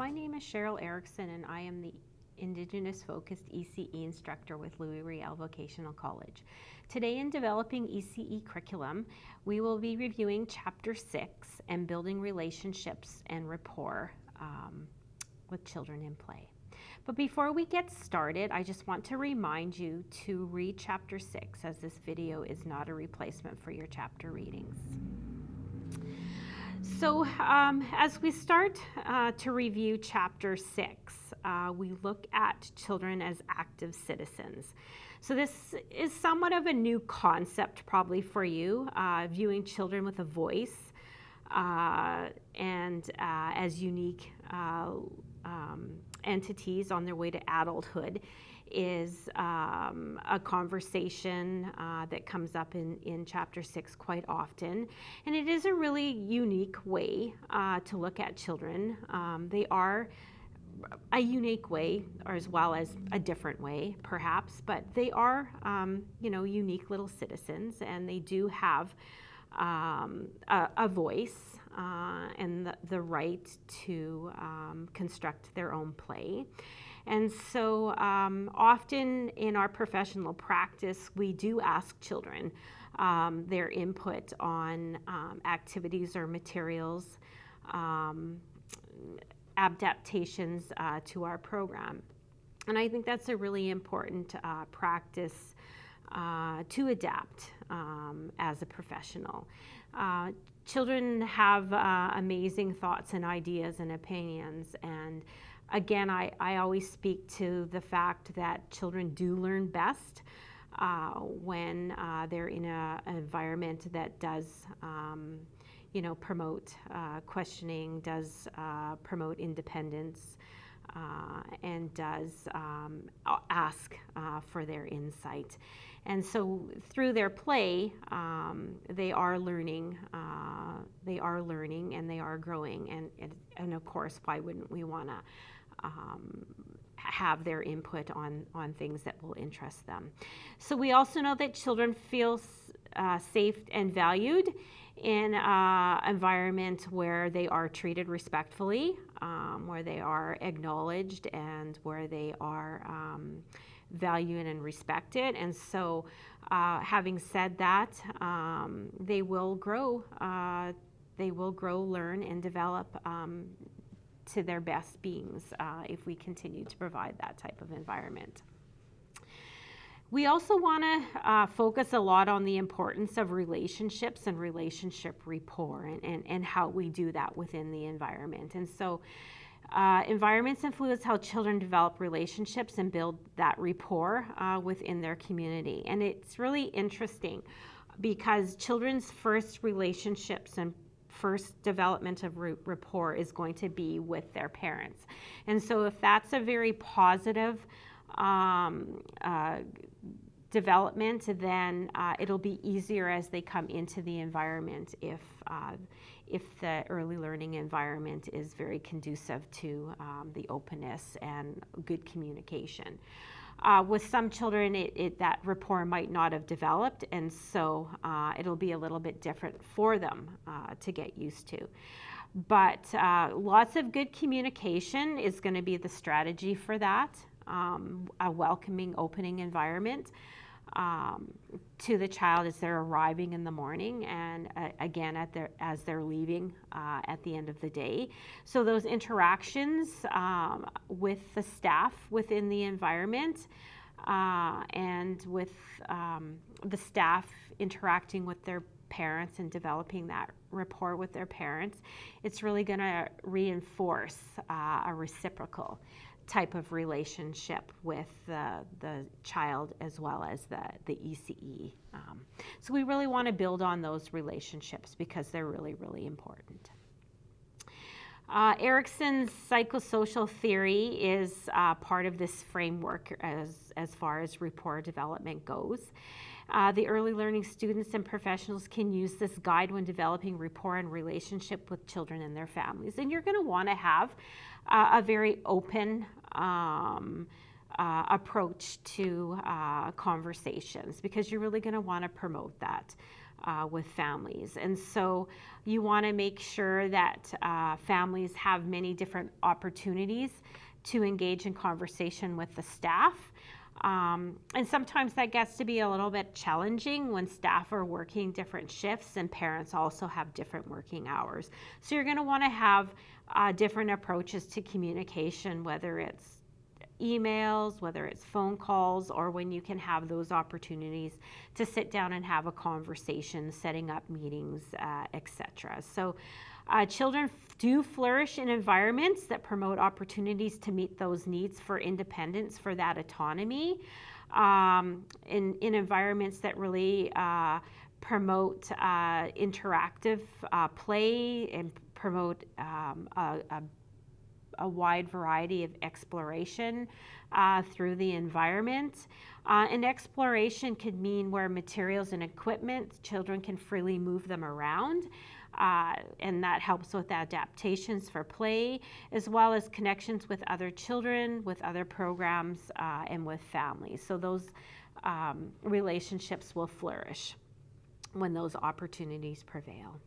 My name is Cheryl Erickson, and I am the Indigenous focused ECE instructor with Louis Riel Vocational College. Today in Developing ECE Curriculum, we will be reviewing Chapter 6 and building relationships and rapport with children in play. But before we get started, I just want to remind you to read Chapter 6, as this video is not a replacement for your chapter readings. So as we start to review Chapter 6, we look at children as active citizens. So this is somewhat of a new concept probably for you, viewing children with a voice and as unique entities on their way to adulthood is a conversation that comes up in Chapter 6 quite often. And it is a really unique way to look at children. They are a unique way, or as well as a different way, perhaps, but they are, unique little citizens, and they do have a voice and the right to construct their own play. And so often in our professional practice, we do ask children their input on activities or materials, adaptations to our program. And I think that's a really important practice to adapt as a professional. Children have amazing thoughts and ideas and opinions, and again, I always speak to the fact that children do learn best when they're in an environment that does promote questioning, does promote independence, and does ask for their insight. And so through their play, they are learning, and they are growing. And of course, why wouldn't we want to have their input on things that will interest them? So we also know that children feel safe and valued in an environment where they are treated respectfully, where they are acknowledged, and where they are valued and respected. And so having said that, they will grow, learn, and develop to their best beings if we continue to provide that type of environment. We also want to focus a lot on the importance of relationships and relationship rapport, and how we do that within the environment. And so environments influence how children develop relationships and build that rapport within their community. And it's really interesting because children's first relationships and first development of rapport is going to be with their parents. And so if that's a very positive development, then it'll be easier as they come into the environment if the early learning environment is very conducive to the openness and good communication. With some children, that rapport might not have developed, and so it'll be a little bit different for them to get used to. But lots of good communication is going to be the strategy for that. A welcoming, opening environment to the child as they're arriving in the morning, and again as they're leaving at the end of the day. So those interactions with the staff within the environment and with the staff interacting with their parents and developing that rapport with their parents, it's really going to reinforce a reciprocal type of relationship with the child as well as the ECE. So we really want to build on those relationships because they're really, really important. Erickson's psychosocial theory is part of this framework as far as rapport development goes. The early learning students and professionals can use this guide when developing rapport and relationship with children and their families. And you're going to want to have a very open approach to conversations, because you're really going to want to promote that with families. And so you want to make sure that families have many different opportunities to engage in conversation with the staff. And sometimes that gets to be a little bit challenging when staff are working different shifts and parents also have different working hours. So you're going to want to have different approaches to communication, whether it's emails, whether it's phone calls, or when you can have those opportunities to sit down and have a conversation, setting up meetings, etc. So children do flourish in environments that promote opportunities to meet those needs for independence, for that autonomy, in environments that really promote interactive play and promote a wide variety of exploration through the environment. And exploration could mean where materials and equipment, children can freely move them around. And that helps with adaptations for play, as well as connections with other children, with other programs, and with families. So those relationships will flourish when those opportunities prevail.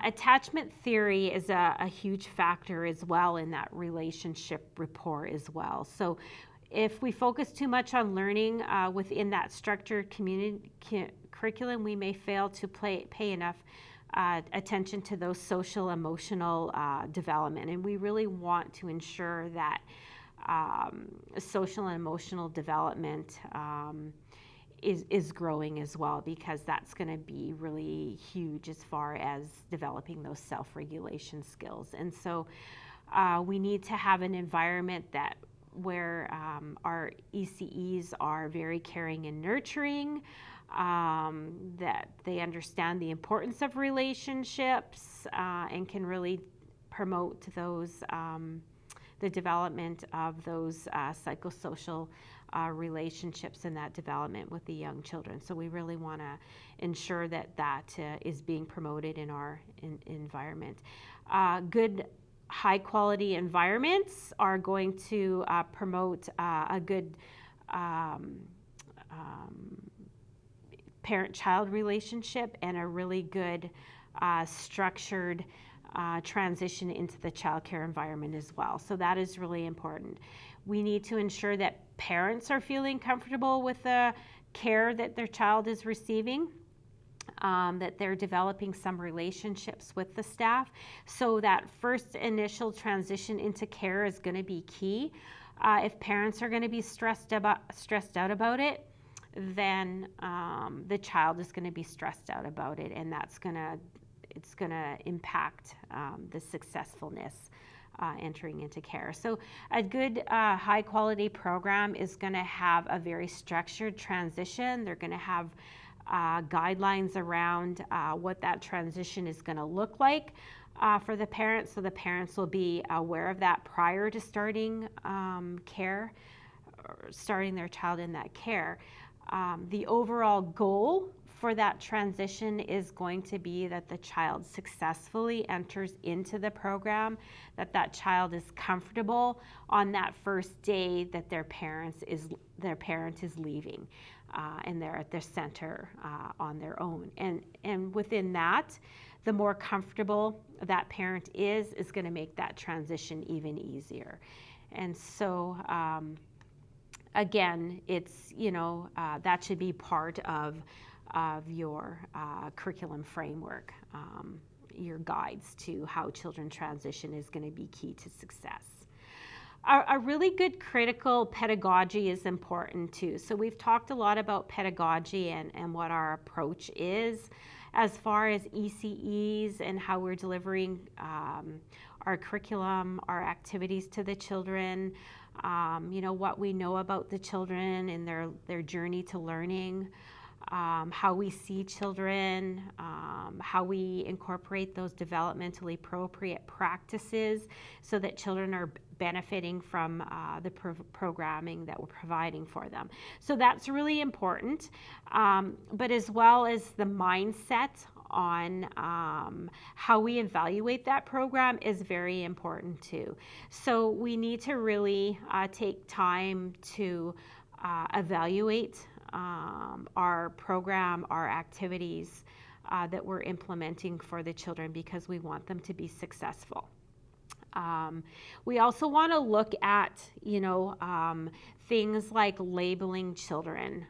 Attachment theory is a huge factor as well in that relationship rapport as well. So if we focus too much on learning within that structured curriculum, we may fail to pay enough attention to those social emotional development. And we really want to ensure that social and emotional development is growing as well, because that's going to be really huge as far as developing those self-regulation skills. And so we need to have an environment where our ECEs are very caring and nurturing, that they understand the importance of relationships and can really promote those the development of those psychosocial relationships and that development with the young children. So we really want to ensure that is being promoted in our environment. Good high quality environments are going to promote a good parent-child relationship and a really good structured transition into the childcare environment as well. So that is really important. We need to ensure that parents are feeling comfortable with the care that their child is receiving, that they're developing some relationships with the staff. So that first initial transition into care is going to be key. If parents are going to be stressed out about it, then the child is going to be stressed out about it, and it's going to impact the successfulness entering into care. So a good high quality program is going to have a very structured transition. They're going to have guidelines around what that transition is going to look like for the parents, so the parents will be aware of that prior to starting care, or starting their child in that care. The overall goal for that transition is going to be that the child successfully enters into the program, that child is comfortable on that first day that their parent is leaving, and they're at their center on their own. And within that, the more comfortable that parent is going to make that transition even easier. And so again, it's, that should be part of your curriculum framework. Your guides to how children transition is going to be key to success. A really good critical pedagogy is important too. So we've talked a lot about pedagogy and what our approach is as far as ECEs and how we're delivering our curriculum, our activities to the children, what we know about the children and their journey to learning. How we see children, how we incorporate those developmentally appropriate practices so that children are benefiting from the programming that we're providing for them. So that's really important, but as well as the mindset on how we evaluate that program is very important too. So we need to really take time to evaluate our program, our activities that we're implementing for the children, because we want them to be successful. We also want to look at, things like labeling children.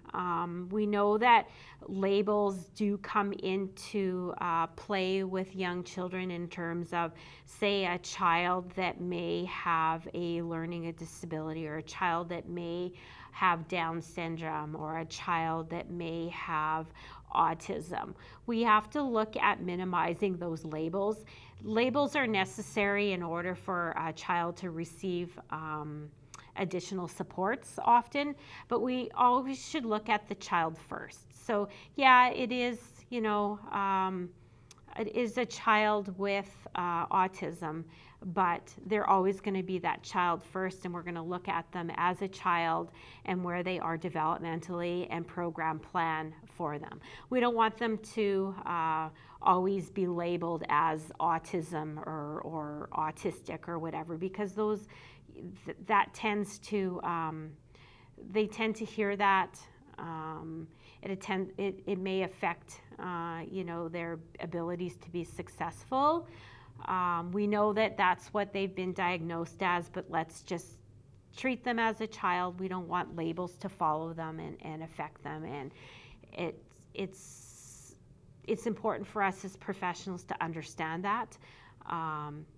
We know that labels do come into play with young children in terms of, say, a child that may have a learning disability, or a child that may have Down syndrome, or a child that may have autism. We have to look at minimizing those labels. Labels are necessary in order for a child to receive additional supports often, but we always should look at the child first. So yeah, it is, it is a child with autism, but they're always going to be that child first, and we're going to look at them as a child and where they are developmentally and program plan for them. We don't want them to always be labeled as autism or autistic or whatever, because that tends to, they tend to hear that. It may affect, their abilities to be successful. We know that that's what they've been diagnosed as, but let's just treat them as a child. We don't want labels to follow them and affect them. And it's important for us as professionals to understand that.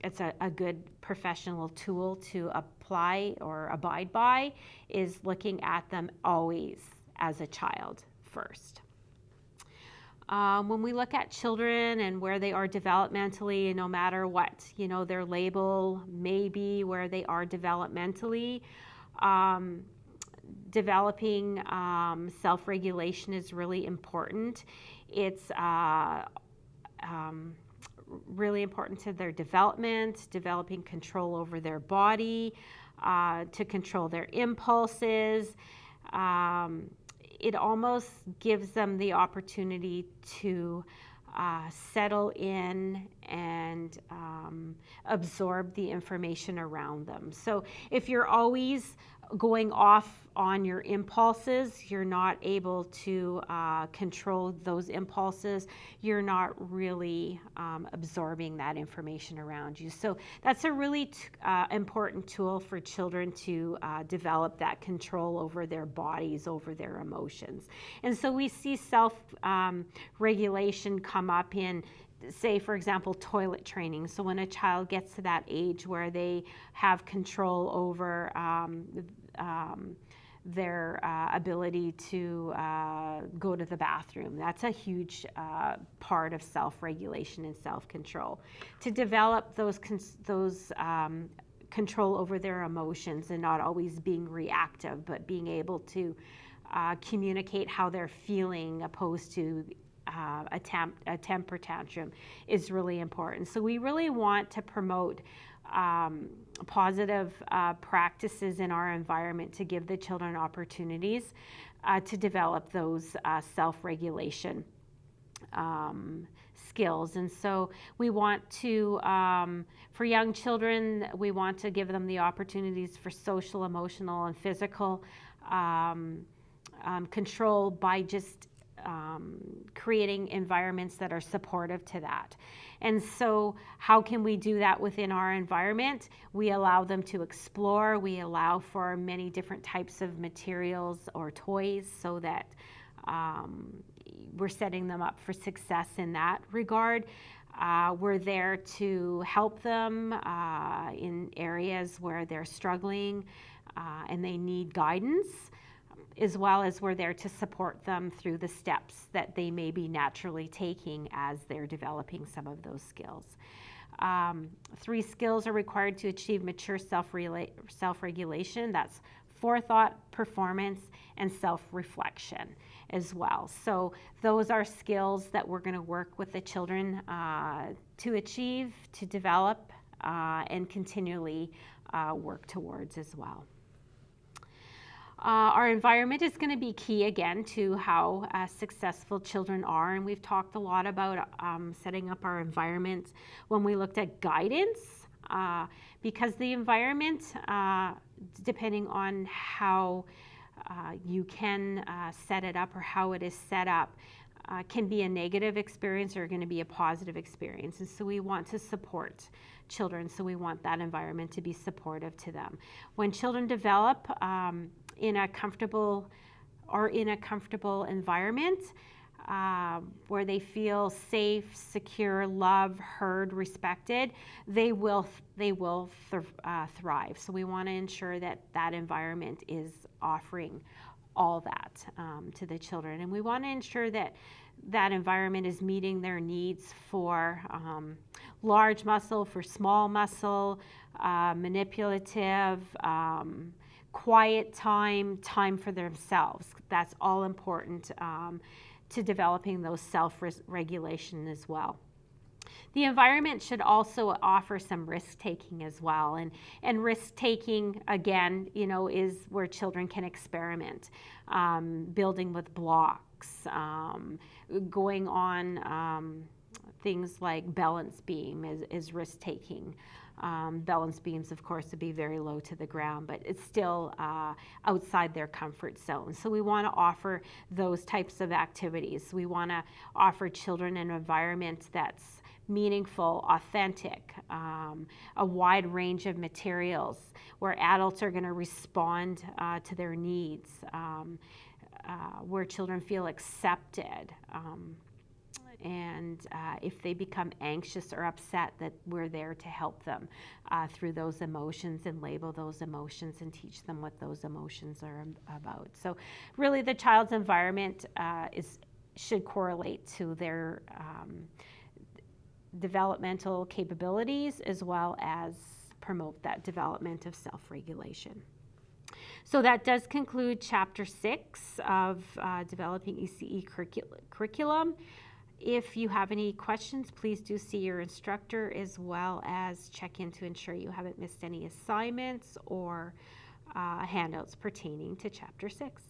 It's a good professional tool to apply or abide by, is looking at them always as a child first. When we look at children and where they are developmentally, no matter what, their label may be where they are developmentally, developing self-regulation is really important. It's really important to their development, developing control over their body, to control their impulses. It almost gives them the opportunity to settle in and absorb the information around them. So if you're always going off on your impulses, you're not able to control those impulses, you're not really absorbing that information around you. So that's a really important tool for children to develop that control over their bodies, over their emotions. And so we see self-regulation come up in, say, for example, toilet training. So when a child gets to that age where they have control over their ability to go to the bathroom, that's a huge part of self-regulation and self-control. To develop those control over their emotions and not always being reactive, but being able to communicate how they're feeling opposed to a temper tantrum is really important. So we really want to promote positive practices in our environment to give the children opportunities to develop those self-regulation skills. And so we want to, for young children, we want to give them the opportunities for social, emotional, and physical control by just creating environments that are supportive to that. And so how can we do that within our environment? We allow them to explore. We allow for many different types of materials or toys, so that we're setting them up for success in that regard. We're there to help them in areas where they're struggling and they need guidance, as well as we're there to support them through the steps that they may be naturally taking as they're developing some of those skills. 3 skills are required to achieve mature self-regulation. That's forethought, performance, and self-reflection as well. So those are skills that we're going to work with the children to achieve, to develop, and continually work towards as well. Our environment is going to be key again to how successful children are, and we've talked a lot about setting up our environment when we looked at guidance, because the environment, depending on how you can set it up, or how it is set up can be a negative experience or going to be a positive experience. And so we want to support children, so we want that environment to be supportive to them. When children develop in a comfortable environment, where they feel safe, secure, loved, heard, respected, they will thrive. So we want to ensure that that environment is offering all that to the children. And we want to ensure that that environment is meeting their needs for large muscle, for small muscle, manipulative, quiet time for themselves. That's all important to developing those self-regulation as well. The environment should also offer some risk-taking as well, and risk-taking, again, is where children can experiment, building with blocks, going on things like balance beam is risk-taking. Balance beams, of course, would be very low to the ground, but it's still outside their comfort zone. So we want to offer those types of activities. We want to offer children an environment that's meaningful, authentic, a wide range of materials where adults are going to respond to their needs, where children feel accepted. And if they become anxious or upset, that we're there to help them through those emotions and label those emotions and teach them what those emotions are about. So really the child's environment should correlate to their developmental capabilities, as well as promote that development of self-regulation. So that does conclude Chapter 6 of Developing ECE Curriculum. If you have any questions, please do see your instructor, as well as check in to ensure you haven't missed any assignments or handouts pertaining to Chapter 6.